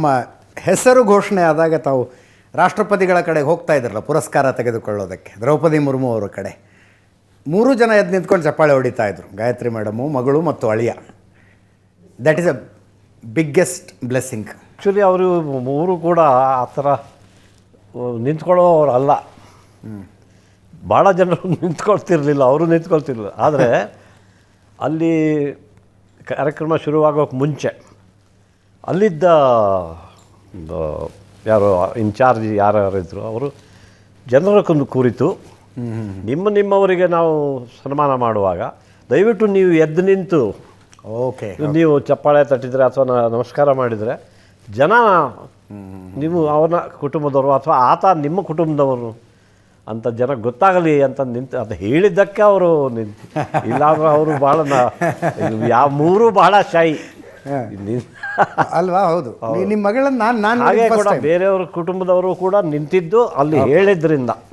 ತಮ್ಮ ಹೆಸರು ಘೋಷಣೆ ಆದಾಗ ತಾವು ರಾಷ್ಟ್ರಪತಿಗಳ ಕಡೆಗೆ ಹೋಗ್ತಾ ಇದ್ರಲ್ಲ ಪುರಸ್ಕಾರ ತೆಗೆದುಕೊಳ್ಳೋದಕ್ಕೆ, ದ್ರೌಪದಿ ಮುರ್ಮು ಅವರ ಕಡೆ 3 ಜನ ಎದ್ದು ನಿಂತ್ಕೊಂಡು ಚಪ್ಪಾಳೆ ಹೊಡಿತಾ ಇದ್ರು, ಗಾಯತ್ರಿ ಮೇಡಮು, ಮಗಳು ಮತ್ತು ಅಳಿಯ. That is a biggest blessing. Actually ಅವರು 3 ಕೂಡ ಆ ಥರ ನಿಂತ್ಕೊಳ್ಳೋರು ಅಲ್ಲ. ಭಾಳ ಜನರು ನಿಂತ್ಕೊಳ್ತಿರ್ಲಿಲ್ಲ, ಅವರು ನಿಂತ್ಕೊಳ್ತಿರ್ಲಿಲ್ಲ. ಆದರೆ ಅಲ್ಲಿ ಕಾರ್ಯಕ್ರಮ ಶುರುವಾಗೋಕ್ಕೆ ಮುಂಚೆ ಅಲ್ಲಿದ್ದ ಯಾರು ಇನ್ಚಾರ್ಜ್ ಯಾರ್ಯಾರಿದ್ರು ಅವರು ಜನರಕ್ಕೊಂದು ಕುರಿತು ನಿಮ್ಮವರಿಗೆ ನಾವು ಸನ್ಮಾನ ಮಾಡುವಾಗ ದಯವಿಟ್ಟು ನೀವು ಎದ್ದು ನಿಂತು ಓಕೆ ನೀವು ಚಪ್ಪಾಳೆ ತಟ್ಟಿದರೆ ಅಥವಾ ನಮಸ್ಕಾರ ಮಾಡಿದರೆ ಜನ ನೀವು ಅವನ ಕುಟುಂಬದವರು ಅಥವಾ ಆತ ನಿಮ್ಮ ಕುಟುಂಬದವರು ಅಂತ ಜನ ಗೊತ್ತಾಗಲಿ ಅಂತ ನಿಂತು ಅದು ಹೇಳಿದ್ದಕ್ಕೆ ಅವರು ನಿಂತು. ಇಲ್ಲಾಂದ್ರೆ ಅವರು ಭಾಳ ಯಾವ 3 ಭಾಳ ಶಾಯಿ ಅಲ್ವಾ? ಹೌದು. ನಿಮ್ಮ ಮಗಳನ್ನ ನಾನು ಹಾಗೆ ಕೂಡ ಬೇರೆಯವ್ರ ಕುಟುಂಬದವರು ಕೂಡ ನಿಂತಿದ್ದು ಅಲ್ಲಿ ಹೇಳಿದ್ರಿಂದ